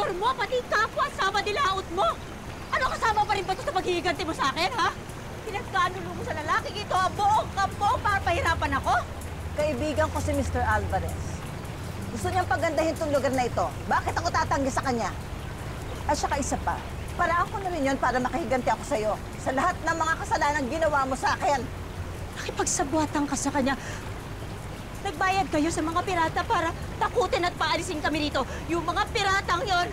empleyador mo, pati kapwa sama nilaot mo. Ano kasama pa rin ba ito sa paghihiganti mo sa akin, ha? Pinagkanulo mo sa lalaking ito ang buong kampo para pahirapan ako? Kaibigan ko si Mr. Alvarez. Gusto niyang pagandahin tong lugar na ito. Bakit ako tatanggi sa kanya? At saka isa pa, paraan ko na rin yun para makahiganti ako sa'yo. Sa lahat ng mga kasalanan ginawa mo sa akin. Nakipagsabuatan ka sa kanya. Nagbayad kayo sa mga pirata para takutin at paalisin kami dito. Yung mga piratang yon,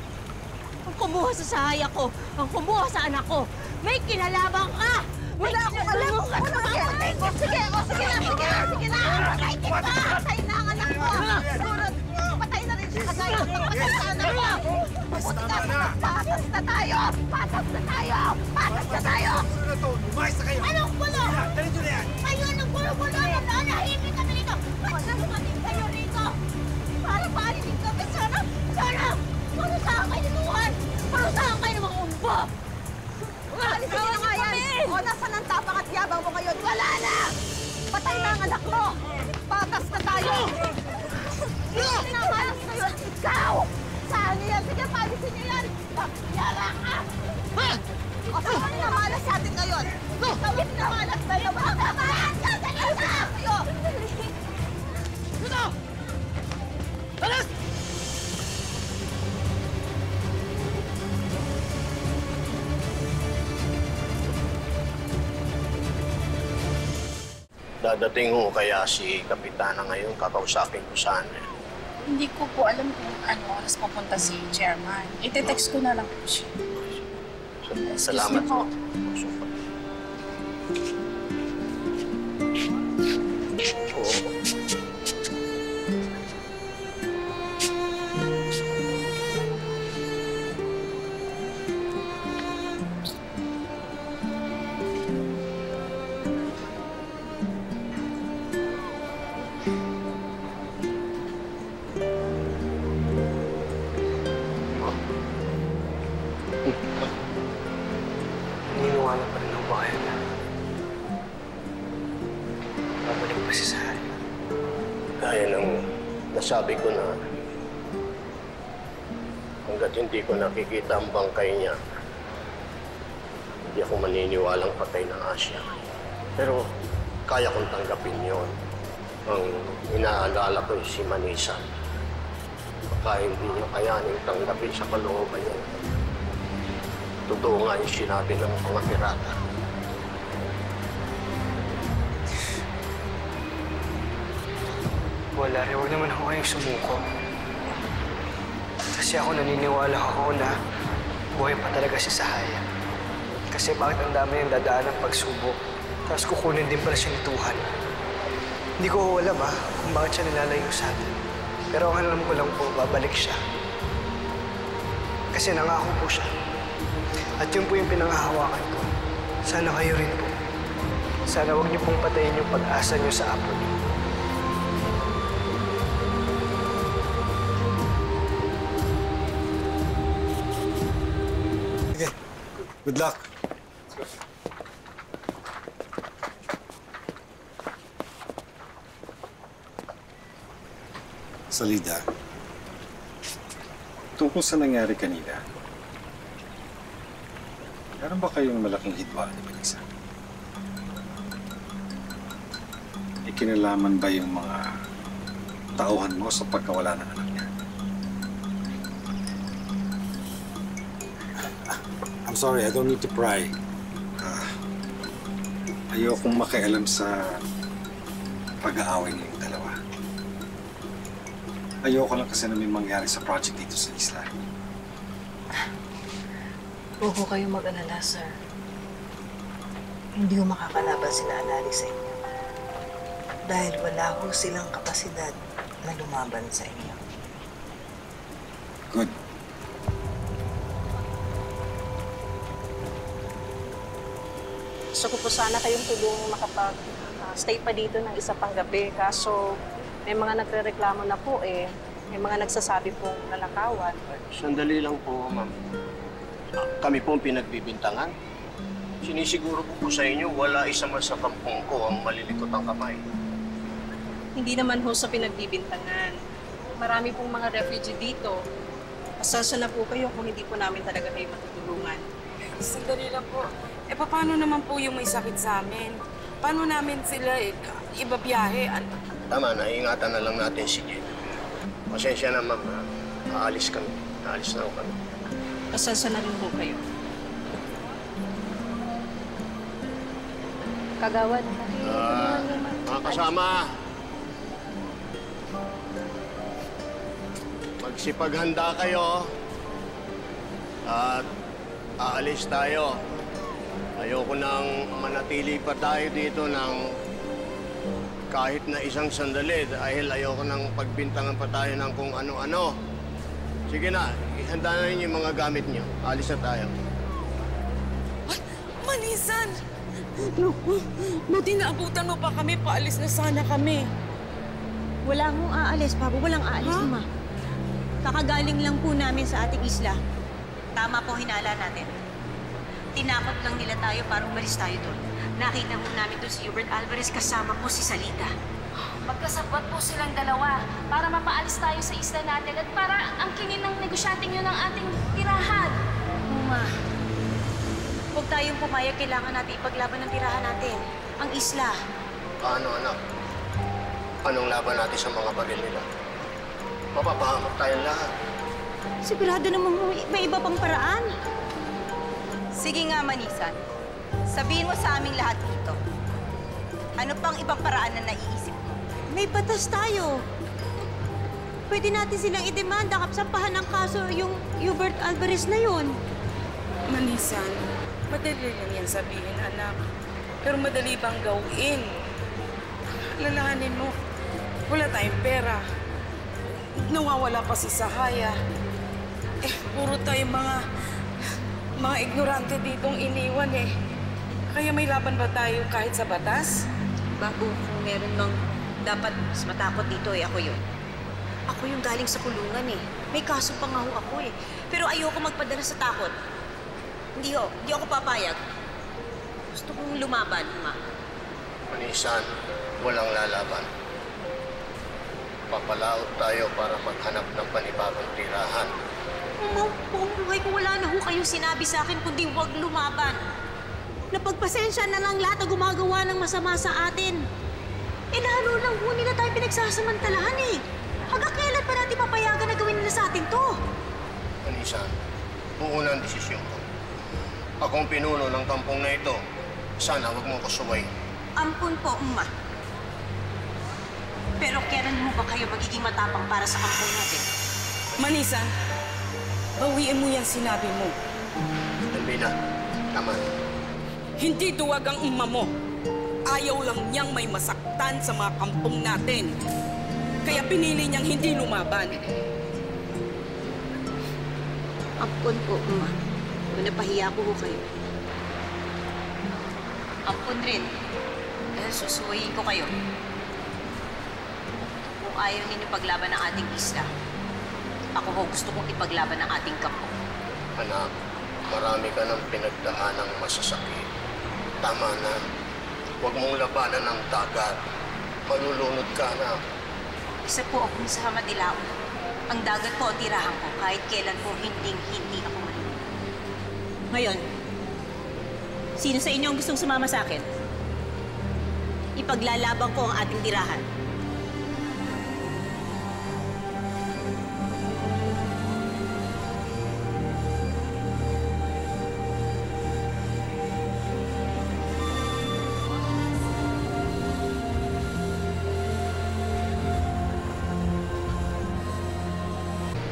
ang kumuha sa sahaya ko, ang kumuha sa anak ko. May kinalabang ka! Wala akong alam! Wala akong alam! Sige na! Sige na! Patay kita! Patay na ang anak ko! Siguro, patay na rin siya kagaya ng patay sa anak ko! Mabuti ka! Patas na tayo! Patas na tayo! Patas na tayo! Lumayas na kayo! Anong gulo? Dali nyo na yan! Ayun ang gulo-gulo! Nanahimik kami rito! Nagkasumating kayo rito! Para paalisin kami! Sana! Parusahan kayo ni Tuhan! Parusahan kayo ng mga umbo! Alisin niyo na nga yan! O, nasaan ang tapang at yabang mo ngayon? Wala na! Patay na ang anak mo! Patas na tayo! Pinamalas na yun! Ikaw! Saan niyo yan? Sige, palisin niyo yan! Pakyara ka! Ha? O, saan ang pinamalas sa atin ngayon? Ikaw yung pinamalas na yun! Pinamalas ka! Dali na! Kayo! Dito! Alas! Dadating ho kaya si Kapitana ngayon, kakausapin ko sana. Hindi ko po alam kung ano oras pupunta si Chairman. Ite-text ko na lang po siya. Salamat po. Oo. Naniniwala pa rin ang bayan na babalik pa si Sahaya. Gaya ng nasabi ko na hanggat hindi ko nakikita ang bangkay niya, hindi ako maniniwalang patay na nga siya. Pero kaya kong tanggapin yon. Ang inaalala ko si Manisa. Baka hindi niya kayaning tanggapin sa kalooban niya. Totoo nga yung sinabi ng mga pirata. Wala rin, huwag naman ako kayong sumuko. Kasi ako naniniwala ako na buhay pa talaga si Sahaya. Kasi bakit ang dami yung dadaan ng pagsubok, tapos kukunin din pala siya ni Tuhan. Hindi ko alam kung bakit siya nilalayo sa atin. Pero ang alam ko lang po, babalik siya. Kasi nangako po siya. At yun po yung pinangahawakan ko. Sana kayo rin po. Sana huwag niyo pong patayin yung pag-asa niyo sa apo niyo. Sige. Good luck. Salida, tungkol sa nangyari kanina, meron ba kayong malaking hidwaan ni Manisa? Ikinalaman ba yung mga tauhan mo sa pagkawala ng anak niya? I'm sorry, I don't need to pry. Ayokong makialam sa pag-aaway niyong dalawa. Ayoko lang kasi na may mangyari sa project dito sa isla. Huwag ko kayong mag-alala, sir. Hindi ko makakalaban sila Alali sa inyo. Dahil wala ho silang kapasidad na lumaban sa inyo. Good. Gusto ko po sana kayong tulungang makapag-stay pa dito ng isa pang gabi. Kaso may mga nagre-reklamo na po eh. May mga nagsasabi pong nanakawan. Sandali lang po, ma'am. Kami po ang pinagbibintangan. Sinisiguro po sa inyo, wala isa man sa kampong ko ang malilikot ang kamay. Hindi naman ho sa pinagbibintangan. Marami pong mga refugee dito. Pasensya na po kayo kung hindi po namin talaga kayo matutulungan. Sandali lang po. Paano naman po yung may sakit sa amin? Paano namin sila ibabiyahe? Tama na, ingatan na lang natin si Jen. Pasensya na, ma'am. Aalis kami. Aalis na ako kami. Pasensya na rin po kayo. Kagawad. Mga kasama, magsipaghanda kayo at aalis tayo. Ayoko nang manatili pa tayo dito ng kahit na isang sandali dahil ayoko nang pagbintangan pa tayo ng kung ano-ano. Sige na, ihanda na ninyo yung mga gamit niyo. Alis na tayo. Manisan! Naku, buti naabutan mo pa kami. Paalis na sana kami. Wala akong aalis, Pabo. Walang aalis, Ma. Kakagaling lang po namin sa ating isla. Tama po hinala natin. Tinakot lang nila tayo para umalis tayo doon. Nakita po namin doon si Hubert Alvarez kasama po si Salita. Magkasabwat po silang dalawa para mapaalis tayo sa isla natin at para angkinin ng negosyanteng yun ang ating tirahan. Ma, huwag tayong pumayag. Kailangan natin ipaglaban ng tirahan natin. Ang isla. Paano, anak? Anong laban natin sa mga baril nila? Mapapahamak tayong lahat. Sigurado namang may iba pang paraan. Sige nga, Manisan. Sabihin mo sa aming lahat dito. Ano pang ibang paraan na naiisip mo? May batas tayo. Pwede natin silang idemanda, kapsampahan ng kaso yung Hubert Alvarez na yun. Manisan, madali lang yan sabihin, anak. Pero madali bang gawin? Lalahanin mo, wala tayong pera. Nawawala pa si Sahaya. Puro tayong mga ignorante ditong iniwan eh. Kaya may laban ba tayo kahit sa batas? Bago kung meron mang dapat mas matakot dito ako yun. Ako yung galing sa kulungan eh. May kaso pa nga ho ako eh. Pero ayoko magpadala sa takot. Hindi ako papayag. Gusto kong lumaban, Ma. Manisan, walang lalaban. Papalaot tayo para maghanap ng panibagong tirahan. Buong buhay ko wala na ho kayong sinabi sa akin kundi huwag lumaban. Napagpasensya na lang lahat na gumagawa ng masama sa atin. Lalo lang ho nila tayo pinagsasamantalahan eh. Hanggang kailan pa natin mapayagan na gawin nila sa atin to? Manisan, buo na ang desisyon ko. Akong pinuno ng kampong na ito. Sana huwag mo ko suwayin. Ampun po, Ma. Pero kailan mo ba kayo magiging matapang para sa kampong natin? Manisan, bawiin mo yan sinabi mo. Elvina, tama. Hindi duwag ang uma mo. Ayaw lang niyang may masaktan sa mga kampong natin. Kaya pinili niyang hindi lumaban. Ampun po, Ma. Kung napahiya ko ho kayo. Ampun rin. Dahil susuwayin ko kayo. Kung ayaw ninyo paglaban ng ating isla, ako ho gusto kong ipaglaban ng ating kampo. Anak, marami ka ng pinagdaanang masasakit. Tama na. Huwag mong labanan ng dagat. Malulunod ka na. Isa po akong sa Hamadilao. Ang dagat po ang tirahan ko kahit kailan po hindi ako malulunod. Ngayon, sino sa inyo ang gustong sumama sa akin? Ipaglalaban ko ang ating tirahan.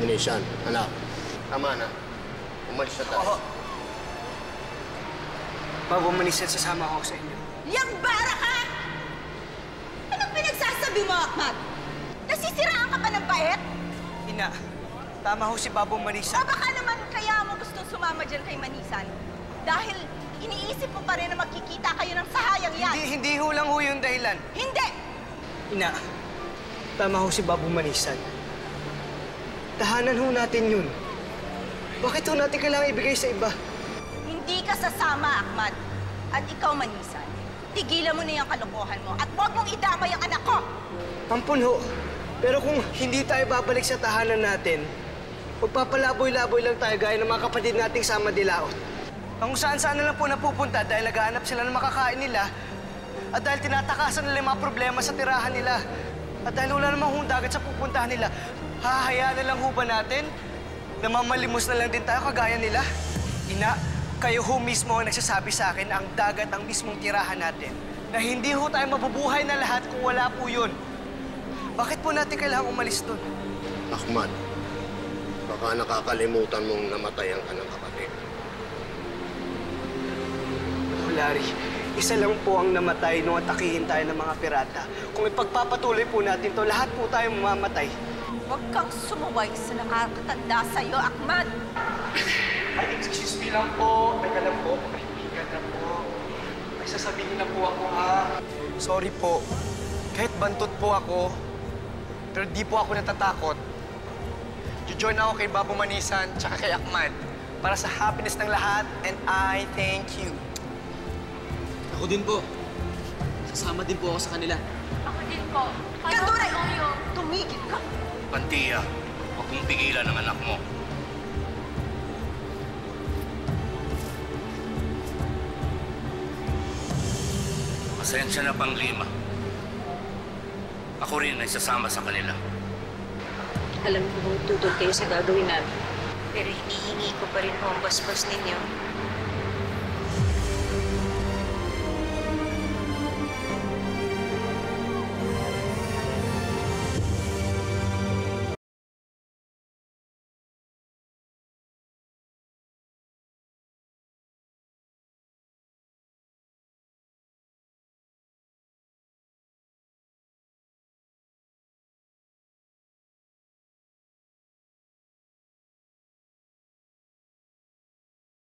Manisan, anak. Tama na. Umalis na tayo. Bago Manisan, sasama ako sa inyo. Yang bara ka! Anong pinagsasabi mo, Ahmad? Nasisiraan ka pa ng bait? Ina, tama ho si Babong Manisan. O baka naman kaya mo gusto sumama dyan kay Manisan? Dahil iniisip mo pa rin na magkikita kayo ng sahayang yan. Hindi ho lang ho yung dahilan. Hindi! Ina, tama ho si Babong Manisan. Tahanan ho natin yun. Bakit ho natin kailangan ibigay sa iba? Hindi ka sasama, Ahmad. At ikaw, Manisan, tigilan mo na yung kalokohan mo at huwag mong idamay ang anak ko! Ampun ho. Pero kung hindi tayo babalik sa tahanan natin, Magpapalaboy-laboy lang tayo gaya ng mga kapatid nating sama dilaot. Kung saan-saan na lang po napupunta dahil naghahanap sila ng makakain nila at dahil tinatakasan nila yung mga problema sa tirahan nila at dahil wala namang dagat sa pupuntahan nila, hahayaan na lang ho ba natin na mamalimos na lang din tayo kagaya nila? Ina, kayo ho mismo ang nagsasabi sa akin ang dagat ang mismong tirahan natin na hindi ho tayo mabubuhay na lahat kung wala po yun. Bakit po natin kailangang umalis doon? Ahmad, baka nakakalimutan mong namatay ang kanang kapatid. Oh, Larry, isa lang po ang namatay nung atakihin tayo ng mga pirata. Kung ipagpapatuloy po natin to, lahat po tayo mamamatay. Huwag kang sumuway sa nakakatanda sa'yo, Ahmad. Ay, excuse me lang po. Teka lang po. Kaibigan na po. May sasabihin na po ako, ha? Sorry po. Kahit bantot po ako, pero di po ako natatakot. Join ako kay Babo Manisan tsaka kay Ahmad para sa happiness ng lahat, and I thank you. Ako din po. Sasama din po ako sa kanila. Ako din po. Kanduray! Tumigil ka! Pantia, huwag mong pigilan ang anak mo. Pasensya na, Panglima. Ako rin ay sasama sa kanila. Alam ko tutol kayo sa gagawin namin. Pero hinihingi ko pa rin po ang basbas ninyo.